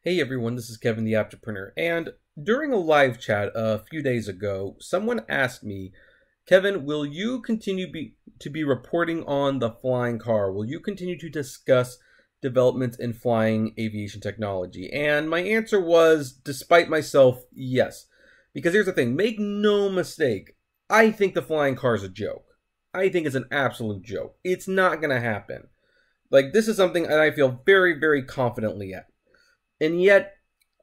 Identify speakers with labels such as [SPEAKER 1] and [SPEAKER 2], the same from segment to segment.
[SPEAKER 1] Hey everyone, this is Kevin the Apptrepreneur, and during a live chat a few days ago, someone asked me, Kevin, will you continue to be reporting on the flying car? Will you continue to discuss developments in flying aviation technology? And my answer was, despite myself, yes. Because here's the thing, make no mistake, I think the flying car is a joke. I think it's an absolute joke. It's not going to happen. Like, this is something that I feel very, very confidently at. And yet,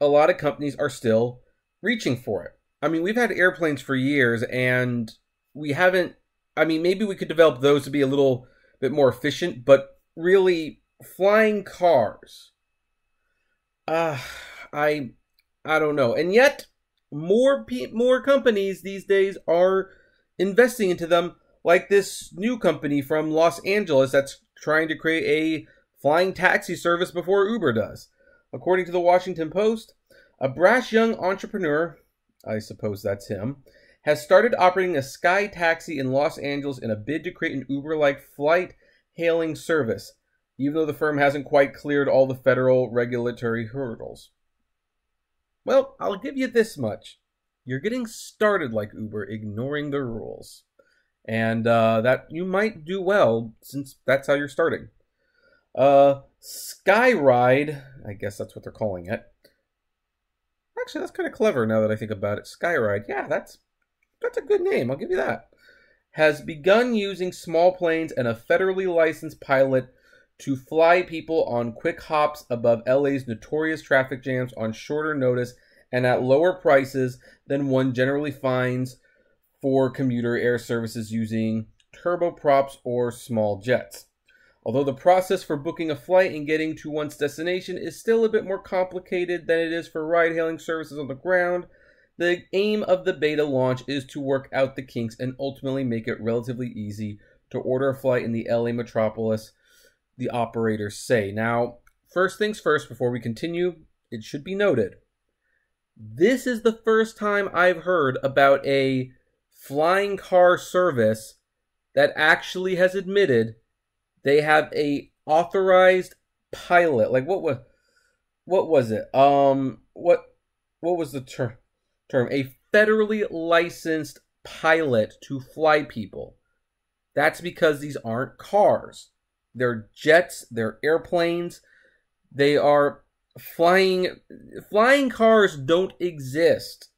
[SPEAKER 1] a lot of companies are still reaching for it. I mean, we've had airplanes for years, and we haven't... I mean, maybe we could develop those to be a little bit more efficient, but really, flying cars... I don't know. And yet, more companies these days are investing into them, like this new company from Los Angeles that's trying to create a flying taxi service before Uber does. According to the Washington Post, a brash young entrepreneur, I suppose that's him, has started operating a sky taxi in Los Angeles in a bid to create an Uber-like flight-hailing service, even though the firm hasn't quite cleared all the federal regulatory hurdles. Well, I'll give you this much. You're getting started like Uber, ignoring the rules. And that you might do well, since that's how you're starting. Skyryde, I guess that's what they're calling it. Actually, that's kind of clever now that I think about it. Skyryde, yeah, that's a good name. I'll give you that. Has begun using small planes and a federally licensed pilot to fly people on quick hops above LA's notorious traffic jams on shorter notice and at lower prices than one generally finds for commuter air services using turboprops or small jets. Although the process for booking a flight and getting to one's destination is still a bit more complicated than it is for ride-hailing services on the ground, the aim of the beta launch is to work out the kinks and ultimately make it relatively easy to order a flight in the LA metropolis, the operators say. Now, first things first, before we continue, it should be noted, this is the first time I've heard about a flying car service that actually has admitted they have a authorized pilot. Like what was it? What was the term? A federally licensed pilot to fly people. That's because these aren't cars. They're jets, they're airplanes. They are flying cars don't exist.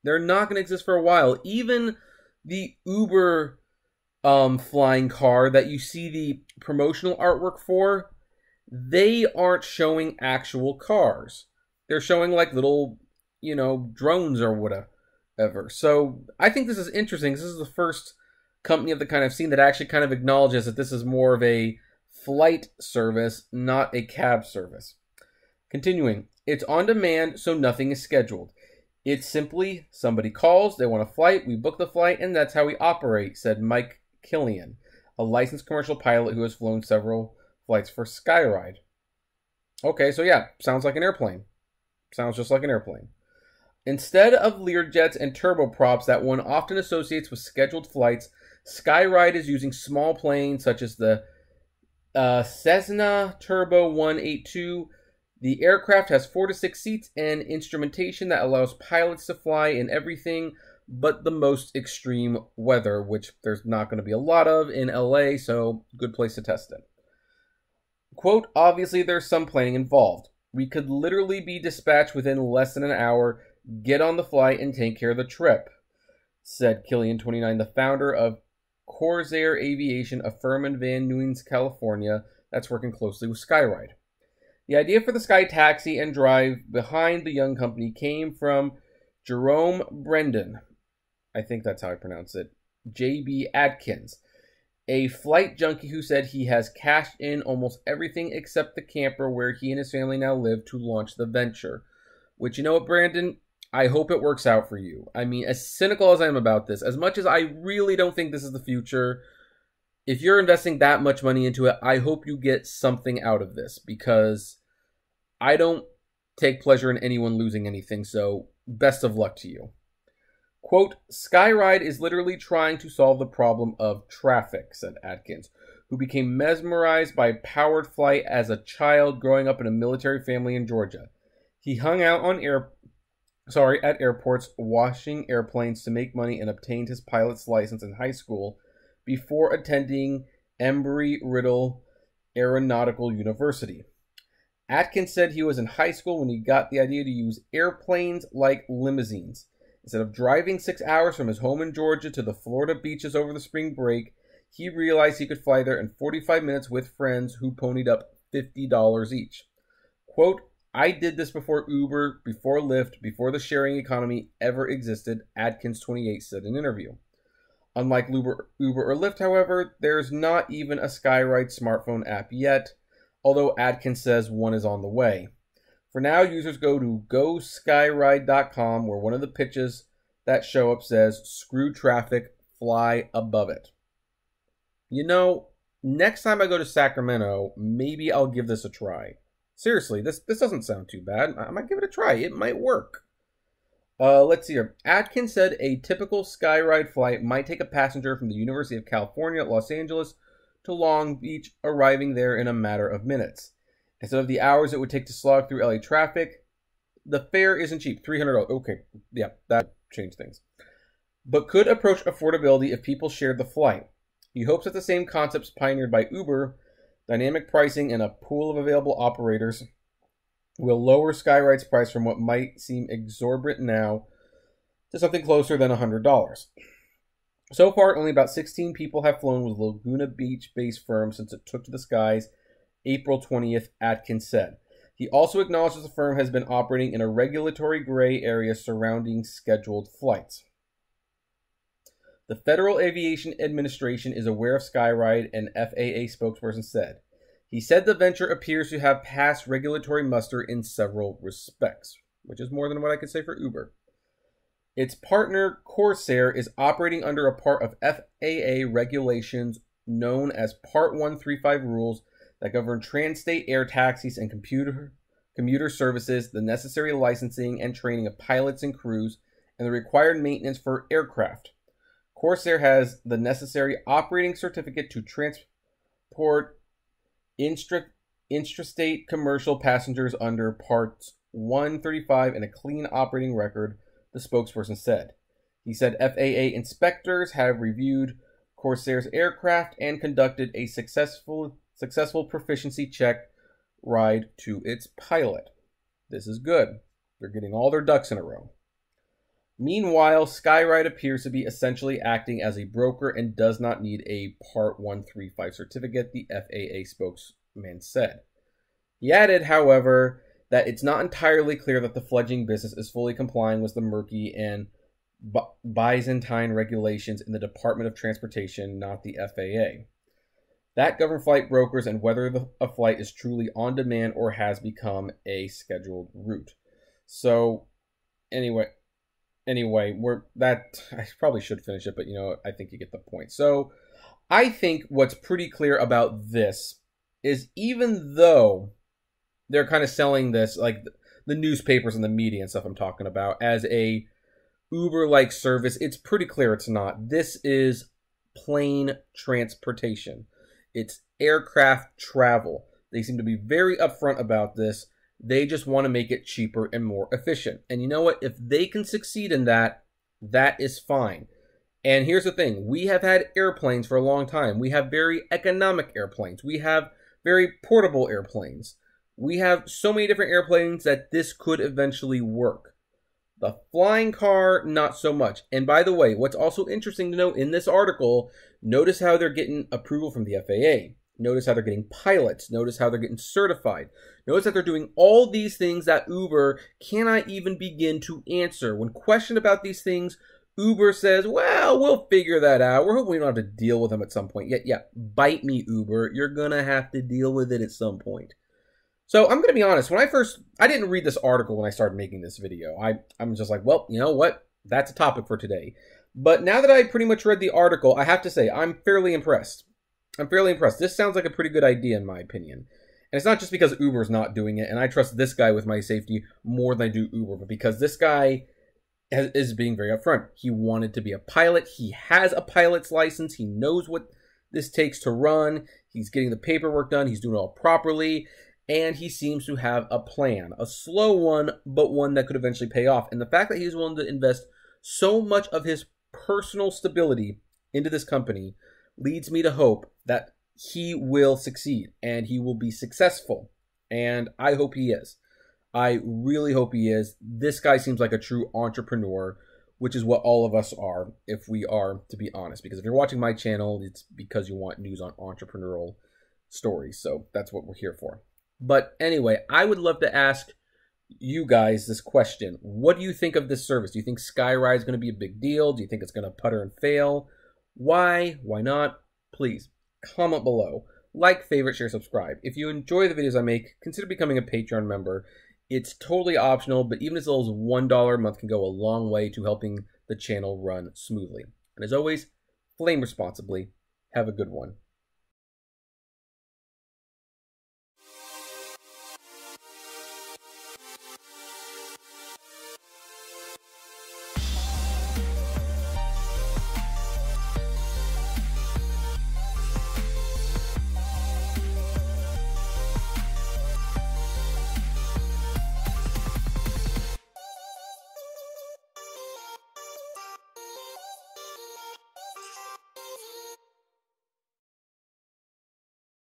[SPEAKER 1] They're not going to exist for a while. Even the Uber flying car that you see the promotional artwork for, they aren't showing actual cars. They're showing like little, drones or whatever. So I think this is interesting. This is the first company of the kind I've seen that actually kind of acknowledges that this is more of a flight service, not a cab service. Continuing, it's on demand, so nothing is scheduled. It's simply somebody calls, they want a flight, we book the flight, and that's how we operate, said Mike Killian, a licensed commercial pilot who has flown several flights for Skyryde. Okay, so yeah, sounds like an airplane. Sounds just like an airplane. Instead of Learjets and turboprops that one often associates with scheduled flights, Skyryde is using small planes such as the Cessna Turbo 182. The aircraft has 4 to 6 seats and instrumentation that allows pilots to fly in everything but the most extreme weather, which there's not going to be a lot of in LA, so good place to test it. Quote, obviously there's some planning involved. We could literally be dispatched within less than an hour, get on the flight, and take care of the trip, said Killian, 29, the founder of Corsair Aviation, a firm in Van Nuys, California, that's working closely with Skyryde. The idea for the Sky Taxi and drive behind the young company came from Jerome Brendan, I think that's how I pronounce it, J.B. Atkins, a flight junkie who said he has cashed in almost everything except the camper where he and his family now live to launch the venture. Which, you know what, Brandon? I hope it works out for you. I mean, as cynical as I am about this, as much as I really don't think this is the future, if you're investing that much money into it, I hope you get something out of this, because I don't take pleasure in anyone losing anything, so best of luck to you. Quote, Skyryde is literally trying to solve the problem of traffic, said Atkins, who became mesmerized by powered flight as a child growing up in a military family in Georgia. He hung out on at airports, washing airplanes to make money, and obtained his pilot's license in high school before attending Embry-Riddle Aeronautical University. Atkins said he was in high school when he got the idea to use airplanes like limousines. Instead of driving 6 hours from his home in Georgia to the Florida beaches over the spring break, he realized he could fly there in 45 minutes with friends who ponied up $50 each. Quote, I did this before Uber, before Lyft, before the sharing economy ever existed, Atkins, 28, said in an interview. Unlike Uber or Lyft, however, there's not even a Skyryde smartphone app yet, although Atkins says one is on the way. For now, users go to goskyryde.com, where one of the pitches that show up says, screw traffic, fly above it. You know, next time I go to Sacramento, maybe I'll give this a try. Seriously, this doesn't sound too bad. I might give it a try. It might work. Let's see here. Atkins said a typical Skyryde flight might take a passenger from the University of California, Los Angeles, to Long Beach, arriving there in a matter of minutes. Instead of the hours it would take to slog through LA traffic, the fare isn't cheap, $300. Okay, yeah, that changed things. But could approach affordability if people shared the flight. He hopes that the same concepts pioneered by Uber, dynamic pricing, and a pool of available operators will lower Skyryde's price from what might seem exorbitant now to something closer than $100. So far, only about 16 people have flown with Laguna Beach-based firm since it took to the skies April 20th, Atkins said. He also acknowledges the firm has been operating in a regulatory gray area surrounding scheduled flights. The Federal Aviation Administration is aware of Skyryde, an FAA spokesperson said. He said the venture appears to have passed regulatory muster in several respects, which is more than what I could say for Uber. Its partner, Corsair, is operating under a part of FAA regulations known as Part 135 rules that govern trans-state air taxis and commuter services, the necessary licensing and training of pilots and crews, and the required maintenance for aircraft. Corsair has the necessary operating certificate to transport intrastate commercial passengers under Parts 135 and a clean operating record, the spokesperson said. He said FAA inspectors have reviewed Corsair's aircraft and conducted a successful proficiency check ride to its pilot. This is good. They're getting all their ducks in a row. Meanwhile, Skyryde appears to be essentially acting as a broker and does not need a Part 135 certificate, the FAA spokesman said. He added, however, that it's not entirely clear that the fledgling business is fully complying with the murky and Byzantine regulations in the Department of Transportation, not the FAA. That govern flight brokers and whether a flight is truly on demand or has become a scheduled route. So, anyway, I probably should finish it, but I think you get the point. So, I think what's pretty clear about this is even though they're kind of selling this, like the newspapers and the media and stuff I'm talking about, as a Uber-like service, it's pretty clear it's not. This is plane transportation. It's aircraft travel. They seem to be very upfront about this. They just want to make it cheaper and more efficient. And you know what? If they can succeed in that, that is fine. And here's the thing. We have had airplanes for a long time. We have very economic airplanes. We have very portable airplanes. We have so many different airplanes that this could eventually work. The flying car, not so much. And by the way, what's also interesting to note in this article, notice how they're getting approval from the FAA. Notice how they're getting pilots. Notice how they're getting certified. Notice that they're doing all these things that Uber cannot even begin to answer. When questioned about these things, Uber says, well, we'll figure that out. We're hoping we don't have to deal with them at some point. Yeah, bite me, Uber. You're going to have to deal with it at some point. So I'm going to be honest. I didn't read this article when I started making this video. I'm just like, well, you know what? That's a topic for today. But now that I pretty much read the article, I have to say, I'm fairly impressed. This sounds like a pretty good idea in my opinion. And it's not just because Uber's not doing it, and I trust this guy with my safety more than I do Uber, but because this guy is being very upfront. He wanted to be a pilot. He has a pilot's license. He knows what this takes to run. He's getting the paperwork done. He's doing it all properly. And he seems to have a plan, a slow one, but one that could eventually pay off. And the fact that he's willing to invest so much of his personal stability into this company leads me to hope that he will succeed and he will be successful. And I hope he is. I really hope he is. This guy seems like a true entrepreneur, which is what all of us are, if we are to be honest. Because if you're watching my channel, it's because you want news on entrepreneurial stories. So that's what we're here for. But anyway, I would love to ask you guys this question. What do you think of this service? Do you think Skyryde is going to be a big deal? Do you think it's going to putter and fail? Why? Why not? Please comment below. Like, favorite, share, subscribe. If you enjoy the videos I make, consider becoming a Patreon member. It's totally optional, but even as little as $1 a month can go a long way to helping the channel run smoothly. And as always, flame responsibly. Have a good one.